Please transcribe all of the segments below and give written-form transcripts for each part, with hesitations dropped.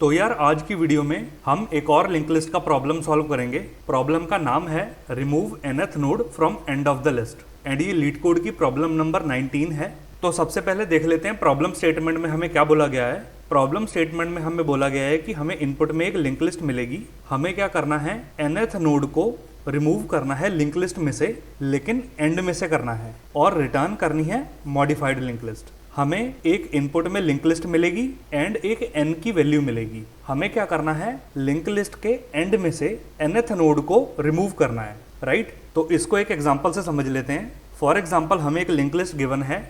तो यार आज की वीडियो में हम एक और लिंक लिस्ट का प्रॉब्लम सॉल्व करेंगे। प्रॉब्लम का नाम है remove nth node from end of the list and ये लीड कोड की प्रॉब्लम नंबर 19 है। तो सबसे पहले देख लेते हैं प्रॉब्लम स्टेटमेंट में हमें क्या बोला गया है। प्रॉब्लम स्टेटमेंट में हमें बोला गया है कि हमें इनपुट में एक लिंक लिस्ट मिलेगी, हमें क्या करना है nth नोड को रिमूव करना है लिंक लिस्ट में से, लेकिन एंड में से करना है और रिटर्न करनी है मॉडिफाइड लिंक लिस्ट। हमें एक इनपुट में लिंक लिस्ट मिलेगी एंड एक n की वैल्यू मिलेगी। हमें क्या करना है लिंक लिस्ट के एंड में से nth नोड को रिमूव करना है, राइट। तो इसको एक एग्जांपल से समझ लेते हैं। फॉर एग्जांपल हमें एक लिंक लिस्ट गिवन है,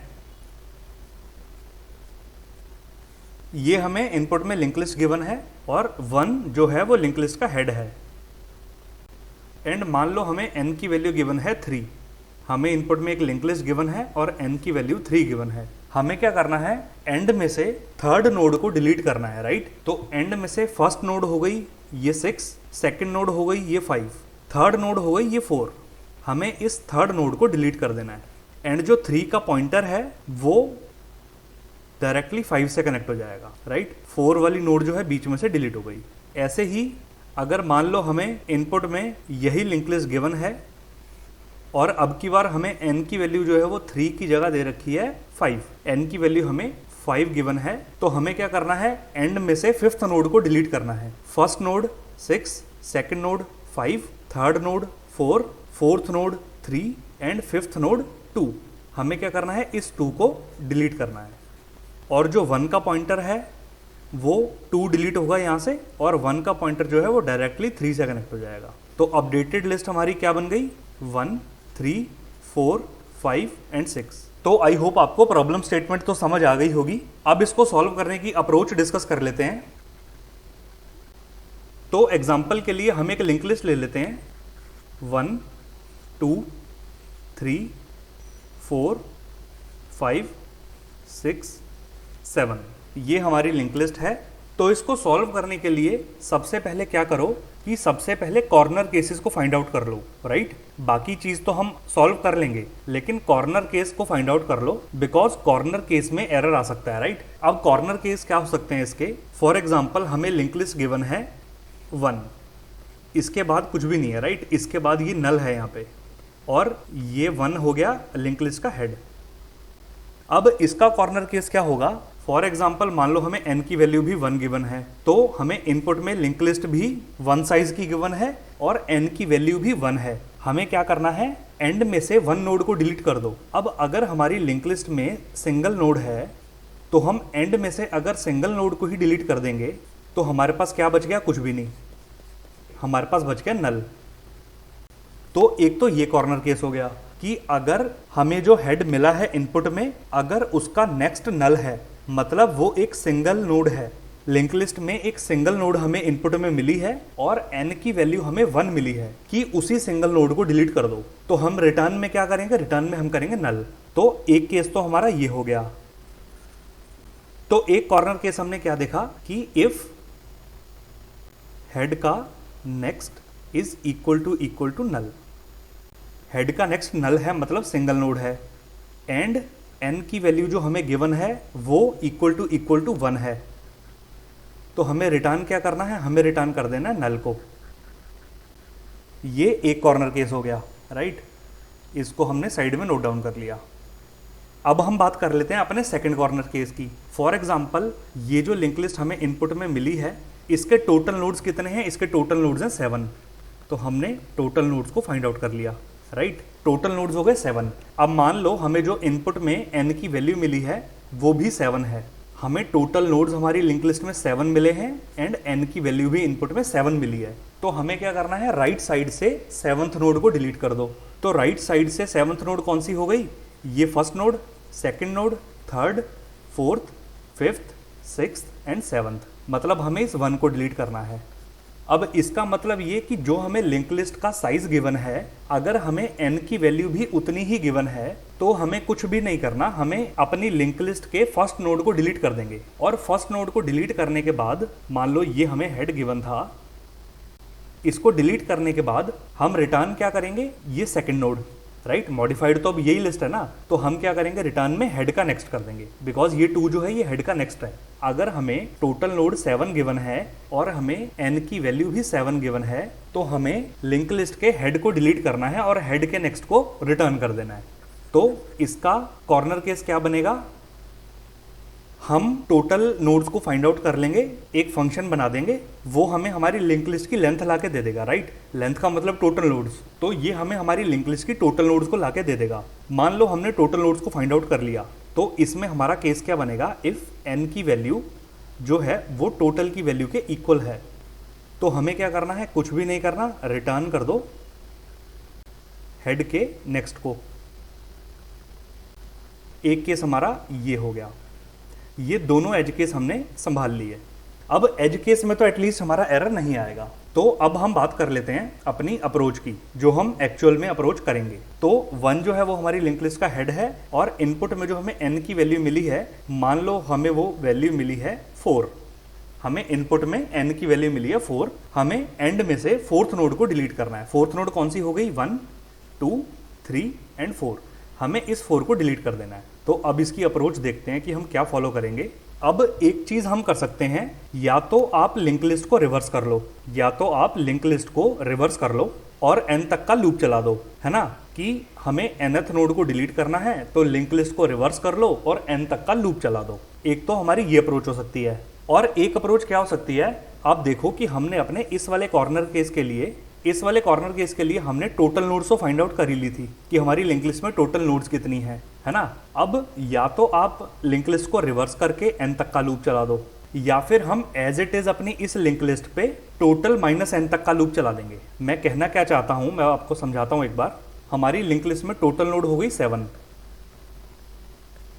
ये हमें इनपुट में लिंक लिस्ट गिवन है और 1 जो है वो लिंक लिस्ट का हेड है एंड मान लो हमें n की वैल्यू गिवन है 3। हमें इनपुट में एक लिंक लिस्ट गिवन है और n की वैल्यू 3 गिवन है। हमें क्या करना है एंड में से थर्ड नोड को डिलीट करना है, राइट। तो एंड में से फर्स्ट नोड हो गई ये 6, सेकंड नोड हो गई ये 5, थर्ड नोड हो गई ये 4। हमें इस थर्ड नोड को डिलीट कर देना है एंड जो 3 का पॉइंटर है वो डायरेक्टली 5 से कनेक्ट हो जाएगा, राइट। 4 वाली नोड जो है बीच में से डिलीट हो गई। ऐसे ही अगर मान लो हमें इनपुट में यही लिंक लिस्ट गिवन है और अब की बार हमें n की वैल्यू जो है वो 3 की जगह दे रखी है 5, n की वैल्यू हमें 5 गिवन है। तो हमें क्या करना है एंड में से फिफ्थ नोड को डिलीट करना है। First node 6, second node 5, third node 4, fourth node 3 and fifth node 2। हमें क्या करना है इस 2 को डिलीट करना है और जो 1 का पॉइंटर है वो 2 डिलीट होगा यहाँ से और 1 का पॉइंटर जो है वो डायरेक्टली 3 से कनेक्ट हो जाएगा। तो अपडेटेड लिस्ट हमारी क्या बन गई 1, 3, 4, 5 एंड 6। तो आई होप आपको प्रॉब्लम स्टेटमेंट तो समझ आ गई होगी। अब इसको सॉल्व करने की अप्रोच डिस्कस कर लेते हैं। तो एग्जांपल के लिए हम एक लिंक लिस्ट ले लेते हैं 1, 2, 3, 4, 5, 6, 7। ये हमारी लिंक लिस्ट है। तो इसको सॉल्व करने के लिए सबसे पहले क्या करो कि सबसे पहले कॉर्नर केसेस को फाइंड आउट कर लो, राइट। बाकी चीज तो हम सॉल्व कर लेंगे लेकिन कॉर्नर केस को फाइंड आउट कर लो, बिकॉज कॉर्नर केस में एरर आ सकता है, राइट। अब कॉर्नर केस क्या हो सकते हैं इसके। फॉर एग्जांपल हमें लिंक लिस्ट गिवन है 1, इसके बाद कुछ भी नहीं है, राइट। इसके बाद ये नल है यहाँ पे और ये 1 हो गया लिंक लिस्ट का हेड। अब इसका कॉर्नर केस क्या होगा। फॉर एग्जाम्पल मान लो हमें n की वैल्यू भी 1 गिवन है, तो हमें इनपुट में लिंक लिस्ट भी 1 साइज की गिवन है और n की वैल्यू भी 1 है। हमें क्या करना है एंड में से 1 नोड को डिलीट कर दो। अब अगर हमारी लिंक लिस्ट में सिंगल नोड है तो हम एंड में से अगर सिंगल नोड को ही डिलीट कर देंगे तो हमारे पास क्या बच गया, कुछ भी नहीं, हमारे पास बच गया नल। तो एक तो ये कॉर्नर केस हो गया कि अगर हमें जो हेड मिला है इनपुट में अगर उसका नेक्स्ट नल है, मतलब वो एक सिंगल नोड है। लिंक लिस्ट में एक सिंगल नोड हमें इनपुट में मिली है और n की वैल्यू हमें 1 मिली है कि उसी सिंगल नोड को डिलीट कर दो। तो हम रिटर्न में क्या करेंगे, रिटर्न में हम करेंगे नल। तो एक केस तो हमारा ये हो गया। तो एक कॉर्नर केस हमने क्या देखा कि इफ हेड का next is equal to null. Head का नेक्स्ट नल है मतलब सिंगल नोड है एंड n की वैल्यू जो हमें गिवन है वो इक्वल टू 1 है। तो हमें रिटर्न क्या करना है, हमें रिटर्न कर देना है नल को। ये एक कॉर्नर केस हो गया, राइट। इसको हमने साइड में नोट डाउन कर लिया। अब हम बात कर लेते हैं अपने सेकंड कॉर्नर केस की। फॉर एग्जांपल ये जो लिंक लिस्ट हमें इनपुट में मिली है इसके टोटल नोड्स कितने हैं, इसके टोटल नोड्स हैं 7। तो हमने टोटल नोड्स को फाइंड आउट कर लिया, राइट। टोटल नोड्स हो गए 7। अब मान लो हमें जो इनपुट में n की वैल्यू मिली है वो भी 7 है। हमें टोटल नोड्स हमारी लिंक लिस्ट में 7 मिले हैं एंड n की वैल्यू भी इनपुट में 7 मिली है। तो हमें क्या करना है राइट साइड से 7th नोड को डिलीट कर दो। तो राइट साइड से 7th नोड कौन सी हो गई, ये first node, second node, third, fourth, fifth, sixth and 7th। मतलब हमें इस 1 को डिलीट करना है। अब इसका मतलब ये कि जो हमें लिंक लिस्ट का साइज गिवन है अगर हमें n की वैल्यू भी उतनी ही गिवन है तो हमें कुछ भी नहीं करना, हमें अपनी लिंक लिस्ट के फर्स्ट नोड को डिलीट कर देंगे। और फर्स्ट नोड को डिलीट करने के बाद मान लो ये हमें हेड गिवन था, इसको डिलीट करने के बाद हम रिटर्न क्या करेंगे, ये सेकंड नोड। राइट। मॉडिफाइड तो अब यही लिस्ट है ना, तो हम क्या करेंगे, रिटर्न में हेड का नेक्स्ट कर देंगे, बिकॉज ये 2 जो है ये हेड का नेक्स्ट है। अगर हमें टोटल नोड 7 गिवन है और हमें n की वैल्यू भी 7 गिवन है, तो हमें लिंक लिस्ट के हेड को डिलीट करना है और हेड के नेक्स्ट को रिटर्न कर देना है। तो इसका कॉर्नर केस क्या बनेगा, हम टोटल नोड्स को फाइंड आउट कर लेंगे, एक फंक्शन बना देंगे, वो हमें हमारी लिंक लिस्ट की लेंथ ला के दे देगा, राइट। लेंथ का मतलब टोटल नोड्स, तो ये हमें हमारी लिंक लिस्ट की टोटल नोड्स को ला के दे देगा। मान लो हमने टोटल नोड्स को फाइंड आउट कर लिया, तो इसमें हमारा केस क्या बनेगा, इफ n की वैल्यू जो है वो टोटल की वैल्यू के इक्वल है, तो हमें क्या करना है, कुछ भी नहीं करना, रिटर्न कर दो हेड के नेक्स्ट को। एक केस हमारा ये हो गया, ये दोनों एज केस हमने संभाल लिए। अब एज केस में तो एटलीस्ट हमारा एरर नहीं आएगा। तो अब हम बात कर लेते हैं अपनी अप्रोच की, जो हम एक्चुअल में अप्रोच करेंगे। तो 1 जो है वो हमारी लिंक लिस्ट का हेड है, और इनपुट में जो हमें n की वैल्यू मिली है, मान लो हमें वो वैल्यू मिली है 4, हमें इनपुट में n की वैल्यू मिली है 4, हमें एंड में से 4th नोड को डिलीट करना है। 4th नोड कौन सी हो गई, 1 2 3 एंड 4, हमें इस 4 को डिलीट कर देना है। तो अब इसकी अप्रोच देखते हैं कि हम क्या फॉलो करेंगे। अब एक चीज हम कर सकते हैं, या तो आप लिंक लिस्ट को रिवर्स कर लो, या तो आप लिंक लिस्ट को रिवर्स कर लो और n तक का लूप चला दो, है ना, कि हमें nth नोड को डिलीट करना है तो लिंक लिस्ट को रिवर्स कर लो और n तक का लूप चला दो। एक तो हमारी ये अप्रोच हो सकती है, और एक अप्रोच क्या हो सकती है, आप देखो कि हमने अपने इस वाले कॉर्नर केस के लिए हमने टोटल नोड्स को फाइंड आउट कर ही ली थी कि हमारी लिंक लिस्ट में टोटल नोड्स कितनी है ना। अब या तो आप लिंक लिस्ट को रिवर्स करके n तक का लूप चला दो, या फिर हम एज इट इज अपनी इस लिंक लिस्ट पे टोटल -n तक का लूप चला देंगे। मैं कहना क्या चाहता हूं, मैं आपको समझाता हूं एक बार। हमारी लिंक लिस्ट में टोटल नोड हो गई 7,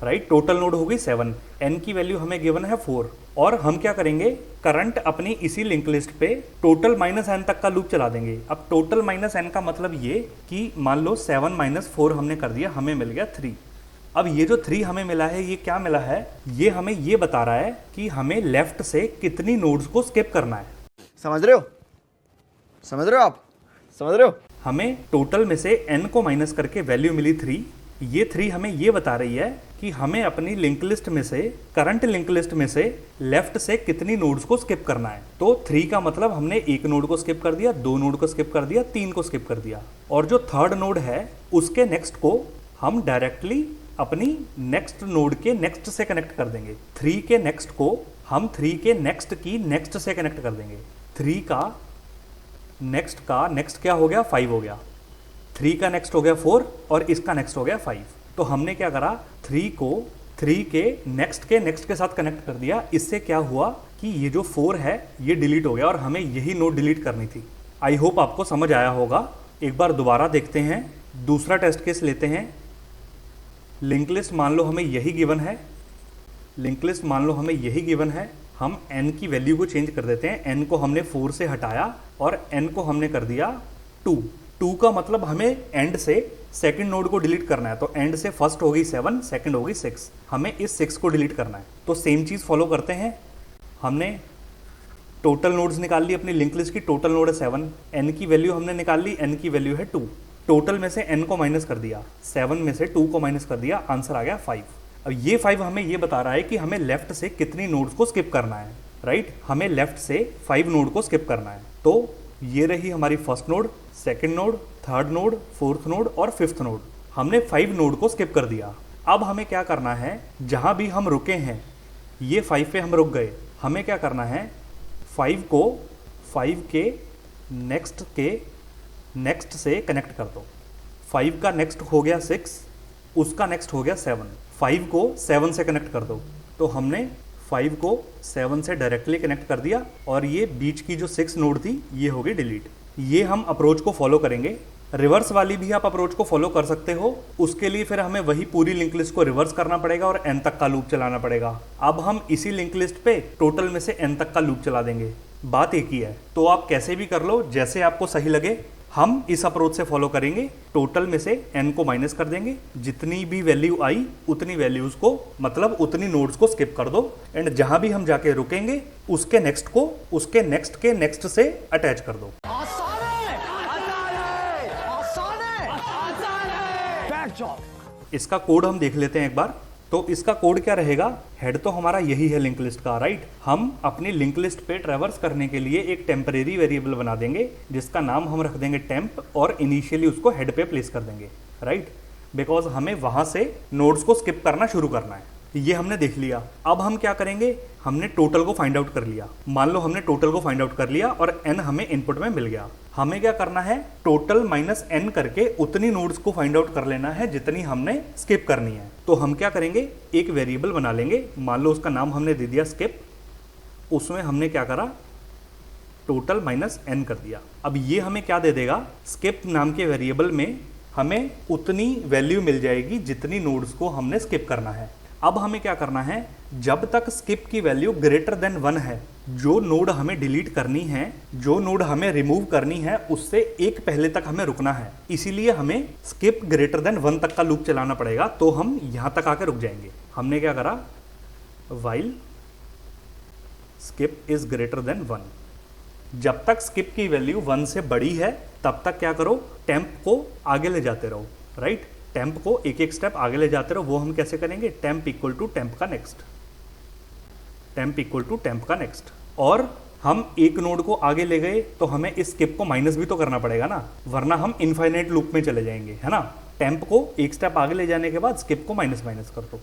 राइट, टोटल नोड हो गई 7, n की वैल्यू हमें गिवन है 4, और हम क्या करेंगे, करंट अपनी इसी लिंक लिस्ट पे टोटल -n तक का लूप चला देंगे। अब टोटल -n का मतलब ये कि मान लो 7 - 4 हमने कर दिया, हमें मिल गया 3। अब ये जो 3 हमें मिला है, ये क्या मिला है, ये हमें ये बता रहा है कि हमें लेफ्ट से कितनी नोड्स को स्किप करना है। समझ रहे हो आप, समझ रहे हो। हमें टोटल में से n को माइनस करके वैल्यू मिली 3। ये 3 हमें ये बता रही है कि हमें अपनी लिंक लिस्ट में से, करंट लिंक लिस्ट में से लेफ्ट से कितनी नोड्स को स्किप करना है। तो 3 का मतलब हमने 1 नोड को स्किप कर दिया, 2 नोड को स्किप कर दिया, 3 को स्किप कर दिया, और जो 3rd नोड है उसके नेक्स्ट को हम डायरेक्टली अपनी नेक्स्ट नोड के नेक्स्ट से कनेक्ट कर देंगे। 3 के नेक्स्ट को हम 3 के नेक्स्ट की नेक्स्ट से कनेक्ट कर देंगे। 3 का नेक्स्ट क्या हो गया, 5 हो गया। 3 का नेक्स्ट हो गया 4 और इसका नेक्स्ट हो गया 5। तो हमने क्या करा, 3 को 3 के नेक्स्ट के साथ कनेक्ट कर दिया। इससे क्या हुआ कि ये जो 4 है ये डिलीट हो गया और हमें यही नोड डिलीट करनी थी। आई होप आपको समझ आया होगा। एक बार दोबारा देखते हैं, दूसरा टेस्ट केस लेते हैं। लिंक लिस्ट मान लो हमें यही गिवन है, हम n की वैल्यू को चेंज कर देते हैं। n को हमने 4 से हटाया और n को हमने कर दिया 2। 2 का मतलब हमें एंड से सेकंड नोड को डिलीट करना है, तो एंड से फर्स्ट हो गई 7, सेकंड हो गई 6, हमें इस 6 को डिलीट करना है। तो सेम चीज़ फॉलो करते हैं। हमने टोटल नोड्स निकाल ली, अपनी लिंक लिस्ट की टोटल नोड है 7, n की वैल्यू हमने निकाल ली, n की वैल्यू है 2। टोटल में से n को माइनस कर दिया, 7 में से 2 को माइनस कर दिया, आंसर आ गया 5। अब ये 5 हमें ये बता रहा है कि हमें लेफ्ट से कितनी नोड्स को स्किप करना है, राइट। हमें लेफ्ट से 5 नोड को स्किप करना है। तो ये रही हमारी first node, second node, third node, fourth node और फिफ्थ नोड। हमने 5 नोड को स्किप कर दिया। अब हमें क्या करना है, जहां भी हम रुके हैं, ये 5 पे हम रुक गए, हमें क्या करना है, 5 को 5 के नेक्स्ट से कनेक्ट कर दो। 5 का नेक्स्ट हो गया 6, उसका नेक्स्ट हो गया 7, 5 को 7 से कनेक्ट कर दो। तो हमने 5 को 7 से डायरेक्टली कनेक्ट कर दिया और ये बीच की जो 6 नोड थी ये हो गई डिलीट। ये हम अप्रोच को फॉलो करेंगे। रिवर्स वाली भी आप अप्रोच को फॉलो कर सकते हो। उसके लिए फिर हमें वही पूरी लिंक लिस्ट को रिवर्स करना पड़ेगा और n तक का लूप चलाना पड़ेगा। अब हम इसी लिंक लिस्ट पे टोटल में से n तक का लूप चला देंगे। बात एक ही है, तो आप कैसे भी कर लो, जैसे आपको सही लगे। हम इस अप्रोच से फॉलो करेंगे, टोटल में से n को माइनस कर देंगे, जितनी भी वैल्यू आई उतनी वैल्यूज को, मतलब उतनी नोड्स को स्किप कर दो, एंड जहां भी हम जाके रुकेंगे उसके नेक्स्ट को उसके नेक्स्ट के नेक्स्ट से अटैच कर दो। चौक। इसका कोड हम देख लेते हैं एक बार। तो इसका कोड क्या रहेगा, हेड तो हमारा यही है लिंक लिस्ट का, राइट। हम अपनी लिंक लिस्ट पे ट्रैवर्स करने के लिए एक टेम्परेरी वेरिएबल बना देंगे जिसका नाम हम रख देंगे टेम्प, और इनिशियली उसको हेड पे प्लेस कर देंगे, राइट, बिकॉज हमें वहां से नोड्स को स्किप करना शुरू करना है। ये हमने देख लिया। अब हम क्या करेंगे, हमने टोटल को फाइंड आउट कर लिया। मान लो हमने टोटल को फाइंड आउट कर लिया और n हमें इनपुट में मिल गया। हमें क्या करना है, टोटल माइनस n करके उतनी नोड्स को फाइंड आउट कर लेना है जितनी हमने स्किप करनी है। तो हम क्या करेंगे, एक वेरिएबल बना लेंगे, मान लो उसका नाम हमने दे दिया स्किप। उसमें हमने क्या करा, टोटल माइनस n कर दिया। अब ये हमें क्या दे देगा, स्किप नाम के वेरिएबल में हमें उतनी वैल्यू मिल जाएगी जितनी नोड्स को हमने स्किप करना है। अब हमें क्या करना है, जब तक स्किप की वैल्यू ग्रेटर देन 1 है, जो नोड हमें डिलीट करनी है, जो नोड हमें रिमूव करनी है, उससे एक पहले तक हमें रुकना है। इसीलिए हमें स्किप ग्रेटर देन 1 तक का लूप चलाना पड़ेगा। तो हम यहां तक आके रुक जाएंगे। हमने क्या करा, while skip is greater than 1। जब तक स्किप की वैल्यू 1 से बड़ी है तब तक क्या करो, टेम्प को आगे ले जाते रहो, राइट। टेम्प को एक एक स्टेप आगे ले जाते रहो। वो हम कैसे करेंगे, टेम्प इक्वल टू टेम्प का next, temp equal to temp का नेक्स्ट। और हम एक नोड को आगे ले गए तो हमें इस स्किप को माइनस भी तो करना पड़ेगा ना, वरना हम इनफाइनाइट लूप में चले जाएंगे, है ना। टेम्प को एक स्टेप आगे ले जाने के बाद स्किप को माइनस माइनस कर दो।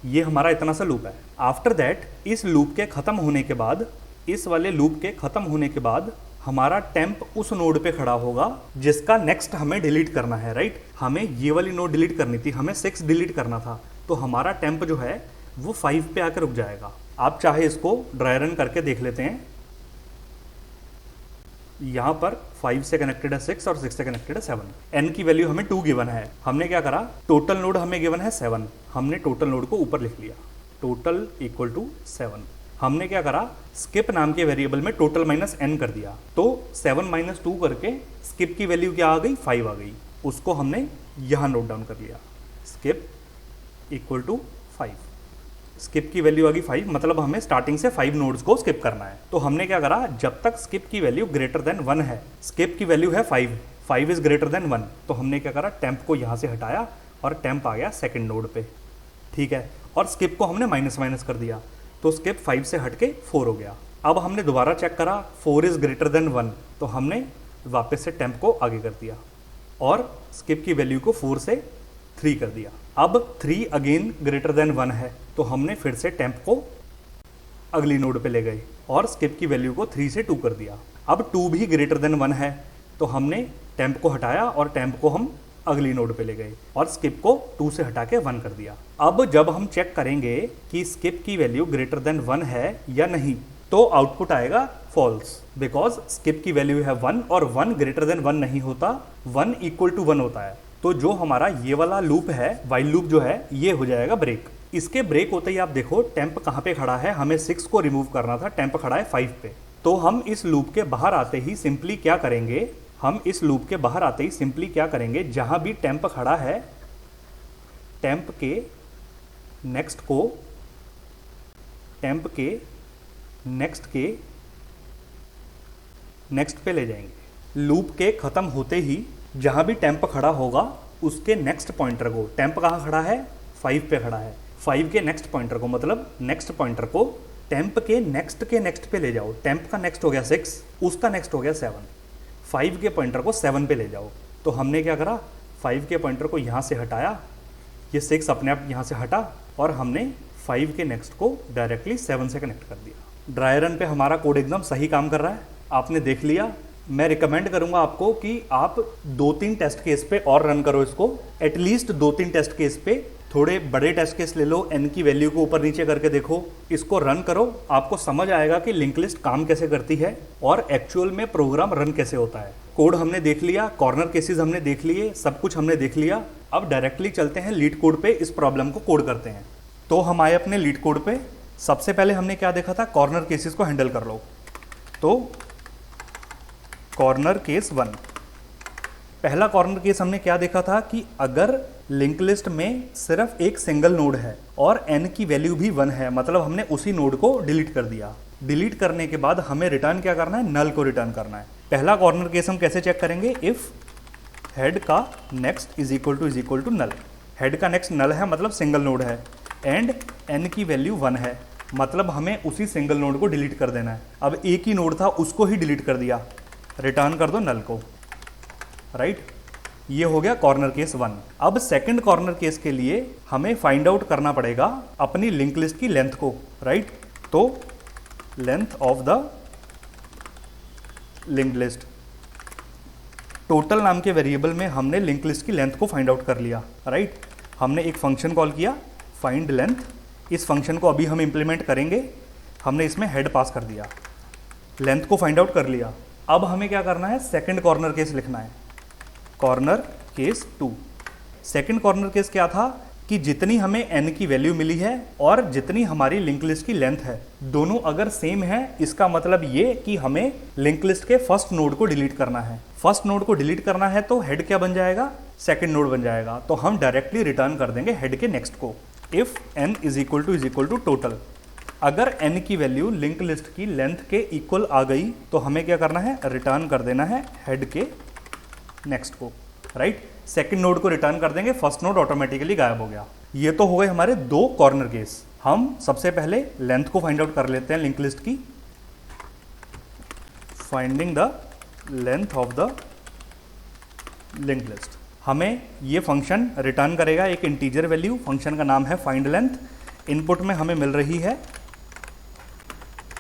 ये हमारा इतना सा लूप है। आफ्टर दैट, इस लूप के खत्म होने के बाद, इस वाले लूप के खत्म होने के बाद हमारा टेम्प उस नोड पे खड़ा होगा जिसका नेक्स्ट हमें डिलीट करना है, राइट। हमें ये वाली नोड डिलीट करनी थी, हमें 6 डिलीट करना था। तो हमारा टेम्प जो है वो 5 पे आकर रुक जाएगा। आप चाहे इसको ड्राई रन करके देख लेते हैं। यहां पर 5 से कनेक्टेड है 6 और 6 से कनेक्टेड है 7। n की वैल्यू हमें 2 गिवन है। हमने क्या करा, टोटल नोड हमें गिवन है 7, हमने टोटल नोड को ऊपर लिख लिया, टोटल इक्वल टू 7। हमने क्या करा, स्किप नाम के वेरिएबल में टोटल माइनस n कर दिया। तो 7 माइनस 2 करके स्किप की वैल्यू क्या आ गई, 5 आ गई। उसको हमने यहां नोट डाउन कर लिया, स्किप इक्वल टू 5। स्किप की वैल्यू आ गई 5, मतलब हमें स्टार्टिंग से 5 नोड्स को स्किप करना है। तो हमने क्या करा, जब तक स्किप की वैल्यू ग्रेटर देन 1 है, स्किप की वैल्यू है 5 इज ग्रेटर देन 1, तो हमने क्या करा, टेम्प को यहां से हटाया और टेम्प आ गया सेकेंड नोड पे, ठीक है। और स्किप को हमने माइनस माइनस कर दिया, तो स्किप 5 से हट के 4 हो गया। अब हमने दोबारा चेक करा, 4 इज ग्रेटर देन 1, तो हमने वापस से टेम्प को आगे कर दिया और स्किप की वैल्यू को 4 से 3 कर दिया। अब 3 अगेन ग्रेटर देन 1 है, तो हमने फिर से टेम्प को अगली नोड पे ले गए और स्किप की वैल्यू को 3 से 2 कर दिया। अब 2 भी ग्रेटर देन 1 है, तो हमने टेम्प को हटाया और टेम्प को हम अगली नोड पे ले गए और स्किप को 2 से हटा के 1 कर दिया। अब जब हम चेक करेंगे कि स्किप की वैल्यू ग्रेटर देन 1 है या नहीं, तो आउटपुट आएगा फॉल्स, बिकॉज स्किप की वैल्यू है 1 और 1 ग्रेटर देन 1 नहीं होता, 1 इक्वल टू 1 होता है। तो जो हमारा ये वाला लूप है, वाइल लूप जो है, ये हो जाएगा ब्रेक। इसके ब्रेक होते ही आप देखो टेम्प कहाँ पे खड़ा है, हमें 6 को रिमूव करना था, टेम्प खड़ा है 5 पे। तो हम इस लूप के बाहर आते ही सिंपली क्या करेंगे, हम इस लूप के बाहर आते ही सिंपली क्या करेंगे, जहां भी टेम्प खड़ा है, टेम्प के नेक्स्ट को टेम्प के नेक्स्ट पे ले जाएंगे। लूप के खत्म होते ही जहां भी टेम्प खड़ा होगा उसके नेक्स्ट पॉइंटर को, टेम्प कहाँ खड़ा है, 5 पे खड़ा है, 5 के नेक्स्ट पॉइंटर को, मतलब नेक्स्ट पॉइंटर को टेम्प के नेक्स्ट पे ले जाओ। टेम्प का नेक्स्ट हो गया 6, उसका नेक्स्ट हो गया 7, 5 के पॉइंटर को 7 पे ले जाओ। तो हमने क्या करा, 5 के पॉइंटर को यहाँ से हटाया, ये 6 अपने आप यहाँ से हटा और हमने 5 के नेक्स्ट को डायरेक्टली 7 से कनेक्ट कर दिया। ड्राई रन पे हमारा कोड एकदम सही काम कर रहा है, आपने देख लिया। मैं रिकमेंड करूंगा आपको कि आप 2-3 टेस्ट केस पे और रन करो इसको, एटलीस्ट 2-3 टेस्ट केस पे, थोड़े बड़े टेस्ट केस ले लो, n की वैल्यू को ऊपर नीचे करके देखो, इसको रन करो, आपको समझ आएगा कि लिंक लिस्ट काम कैसे करती है और एक्चुअल में प्रोग्राम रन कैसे होता है। कोड हमने देख लिया, कॉर्नर केसेस हमने देख लिए, सब कुछ हमने देख लिया। अब डायरेक्टली चलते हैं लीड कोड पे, इस प्रॉब्लम को कोड करते हैं। तो हम आए अपने लीड कोड पे। सबसे पहले हमने क्या देखा था, कॉर्नर केसेस को हैंडल कर लो। तो कॉर्नर केस 1, पहला कॉर्नर केस हमने क्या देखा था कि अगर लिंक लिस्ट में सिर्फ एक सिंगल नोड है और n की वैल्यू भी 1 है, मतलब हमने उसी नोड को डिलीट कर दिया। डिलीट करने के बाद हमें रिटर्न क्या करना है, नल को रिटर्न करना है। पहला कॉर्नर केस हम कैसे चेक करेंगे, इफ हेड का next is equal to null. Head का नेक्स्ट नल है मतलब सिंगल नोड है, एंड n की वैल्यू 1 है मतलब हमें उसी सिंगल नोड को डिलीट कर देना है। अब एक ही नोड था उसको ही डिलीट कर दिया, रिटर्न कर दो नल को, राइट। ये हो गया कॉर्नर केस 1। अब सेकंड कॉर्नर केस के लिए हमें फाइंड आउट करना पड़ेगा अपनी लिंक लिस्ट की लेंथ को, राइट। तो length of the link list, total नाम के वेरिएबल में हमने लिंक लिस्ट की लेंथ को फाइंड आउट कर लिया, राइट। हमने एक फंक्शन कॉल किया फाइंड लेंथ, इस फंक्शन को अभी हम इंप्लीमेंट करेंगे। हमने इसमें हेड पास कर दिया, लेंथ को फाइंड आउट कर लिया। अब हमें क्या करना है, सेकंड कॉर्नर केस लिखना है, corner case 2। Second corner case क्या था कि जितनी हमें n की वैल्यू मिली है और जितनी हमारी लिंक लिस्ट की लेंथ है, दोनों अगर सेम है, इसका मतलब ये कि हमें लिंक लिस्ट के फर्स्ट नोड को डिलीट करना है। फर्स्ट नोड को डिलीट करना है तो हेड क्या बन जाएगा, सेकंड नोड बन जाएगा। तो हम डायरेक्टली रिटर्न कर देंगे हेड के नेक्स्ट को, if n is equal to total. अगर n की वैल्यू लिंक लिस्ट की लेंथ के इक्वल आ गई तो हमें क्या करना है, रिटर्न कर देना है हेड के नेक्स्ट को, राइट। सेकंड नोड को रिटर्न कर देंगे, फर्स्ट नोड ऑटोमेटिकली गायब हो गया। ये तो हो गए हमारे दो कॉर्नर केस। हम सबसे पहले लेंथ को फाइंड आउट कर लेते हैं लिंक लिस्ट की, finding the length of the link list. हमें ये फंक्शन रिटर्न करेगा एक इंटीजर वैल्यू, फंक्शन का नाम है फाइंड लेंथ। इनपुट में हमें मिल रही है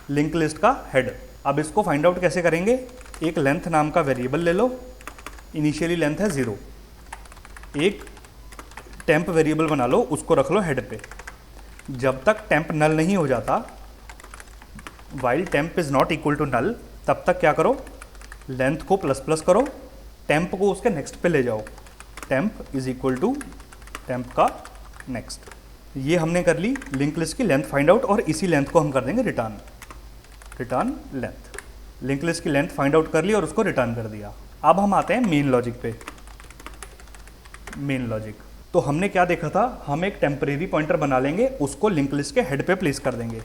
लिंक लिस्ट का हेड। अब इसको फाइंड आउट कैसे करेंगे, एक लेंथ नाम का वेरिएबल ले लो, इनिशियली लेंथ है 0, एक टेम्प वेरिएबल बना लो, उसको रख लो हेड पे। जब तक टेम्प नल नहीं हो जाता, while temp is not equal to null, तब तक क्या करो, लेंथ को प्लस प्लस करो, टेम्प को उसके नेक्स्ट पे ले जाओ, temp is equal to temp का नेक्स्ट। ये हमने कर ली लिंक लिस्ट की लेंथ फाइंड आउट, और इसी लेंथ को हम कर देंगे return, return length. Link list की लेंथ फाइंड आउट कर ली और उसको रिटर्न कर दिया। अब हम आते हैं मेन लॉजिक पे। मेन लॉजिक तो हमने क्या देखा था, हम एक टेम्परेरी पॉइंटर बना लेंगे, उसको लिंक लिस्ट के हेड पे प्लेस कर देंगे।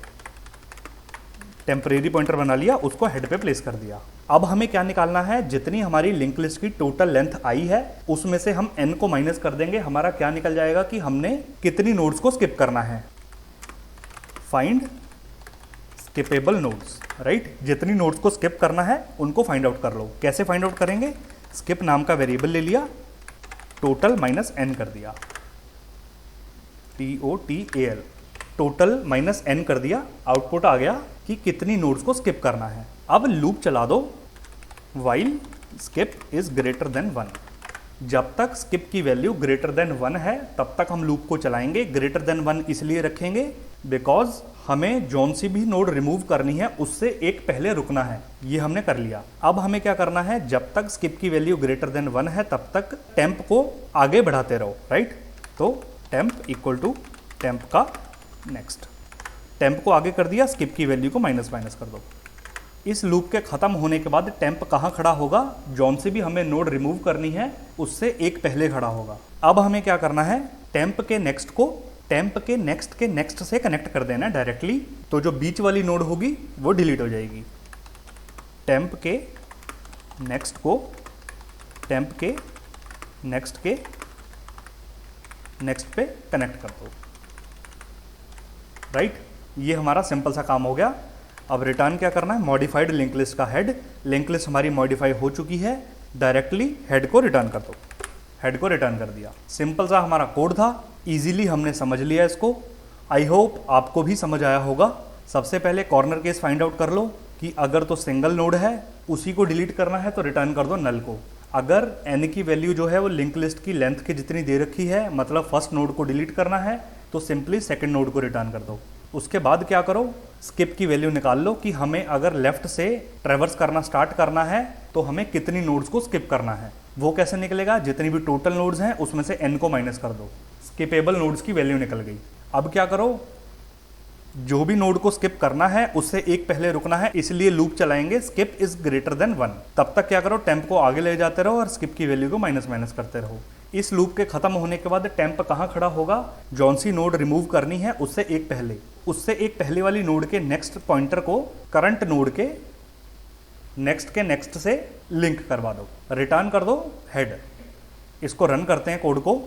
टेम्परेरी पॉइंटर बना लिया, उसको हेड पे प्लेस कर दिया। अब हमें क्या निकालना है, जितनी हमारी लिंक लिस्ट की टोटल लेंथ आई है उसमें से हम n को माइनस कर देंगे। हमारा क्या निकल जाएगा कि हमने कितनी नोड्स को स्किप करना है। Find skippable nodes, right. जितनी नोड्स को स्किप करना है उनको फाइंड आउट कर लो। कैसे फाइंड आउट करेंगे, स्किप नाम का वेरिएबल ले लिया, टोटल माइनस n कर दिया, TOTAL, टोटल माइनस n कर दिया। आउटपुट आ गया कि कितनी नोड्स को स्किप करना है। अब लूप चला दो, while skip is greater than 1। जब तक स्किप की वैल्यू ग्रेटर देन 1 है तब तक हम लूप को चलाएंगे। ग्रेटर देन 1 इसलिए रखेंगे बिकॉज हमें जौन सी भी नोड रिमूव करनी है उससे एक पहले रुकना है। ये हमने कर लिया। अब हमें क्या करना है, जब तक स्किप की वैल्यू ग्रेटर देन 1 है तब तक टेम्प को आगे बढ़ाते रहो, राइट। तो टेम्प इक्वल टू टेम्प का नेक्स्ट, टेम्प को आगे कर दिया, स्किप की वैल्यू को माइनस माइनस कर दो। इस लूप के खत्म होने के बाद टेम्प कहाँ खड़ा होगा, जौन से भी हमें नोड रिमूव करनी है उससे एक पहले खड़ा होगा। अब हमें क्या करना है, टेम्प के नेक्स्ट को टेम्प के नेक्स्ट से कनेक्ट कर देना है डायरेक्टली। तो जो बीच वाली नोड होगी वो डिलीट हो जाएगी। टेम्प के नेक्स्ट को टेम्प के नेक्स्ट पे कनेक्ट कर दो, राइट। ये हमारा सिंपल सा काम हो गया। अब रिटर्न क्या करना है, मॉडिफाइड लिंक लिस्ट का हेड। लिंक लिस्ट हमारी मॉडिफाई हो चुकी है, डायरेक्टली हेड को रिटर्न कर दो। हेड को रिटर्न कर दिया। सिंपल सा हमारा कोड था, इजीली हमने समझ लिया इसको। आई होप आपको भी समझ आया होगा। सबसे पहले कॉर्नर केस फाइंड आउट कर लो कि अगर तो सिंगल नोड है उसी को डिलीट करना है तो रिटर्न कर दो नल को। अगर n की वैल्यू जो है वो लिंक लिस्ट की लेंथ की जितनी दे रखी है, मतलब फर्स्ट नोड को डिलीट करना है, तो सिंपली सेकंड नोड को रिटर्न कर दो। उसके बाद क्या करो, स्किप की वैल्यू निकाल लो कि हमें अगर लेफ्ट से ट्रेवर्स करना स्टार्ट करना है तो हमें कितनी नोड्स को स्किप करना है। वो कैसे निकलेगा, जितनी भी टोटल नोड्स हैं उसमें से n को माइनस कर दो, स्किपेबल नोड्स की वैल्यू निकल गई। अब क्या करो, जो भी नोड को स्किप करना है उससे एक पहले रुकना है, इसलिए लूप चलाएंगे स्किप इज ग्रेटर देन 1। तब तक क्या करो, टेम्प को आगे ले जाते रहो और स्किप की वैल्यू को माइनस माइनस करते रहो। इस लूप के खत्म होने के बाद टेम्प कहाँ खड़ा होगा, जौन सी नोड रिमूव करनी है उससे एक पहले वाली नोड के नेक्स्ट पॉइंटर को करंट नोड के नेक्स्ट से लिंक करवा दो। रिटर्न कर दो हेड। इसको रन करते हैं कोड को।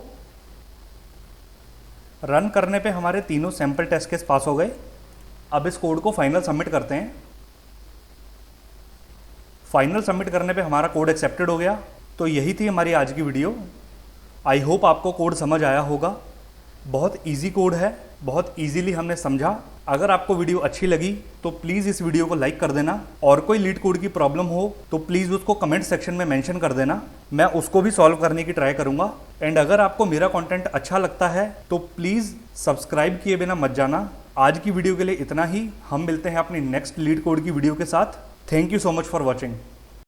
रन करने पे हमारे तीनों सैंपल टेस्ट केस पास हो गए। अब इस कोड को फाइनल सबमिट करते हैं। फाइनल सबमिट करने पे हमारा कोड एक्सेप्टेड हो गया। तो यही थी हमारी आज की वीडियो। आई होप आपको कोड समझ आया होगा। बहुत इजी कोड है, बहुत इजीली हमने समझा। अगर आपको वीडियो अच्छी लगी तो प्लीज़ इस वीडियो को लाइक कर देना, और कोई लीड कोड की प्रॉब्लम हो तो प्लीज़ उसको कमेंट सेक्शन में मेंशन कर देना, मैं उसको भी सॉल्व करने की ट्राई करूँगा। एंड अगर आपको मेरा कंटेंट अच्छा लगता है तो प्लीज़ सब्सक्राइब किए बिना मत जाना। आज की वीडियो के लिए इतना ही। हम मिलते हैं अपनी नेक्स्ट लीड कोड की वीडियो के साथ। Thank you so much for watching.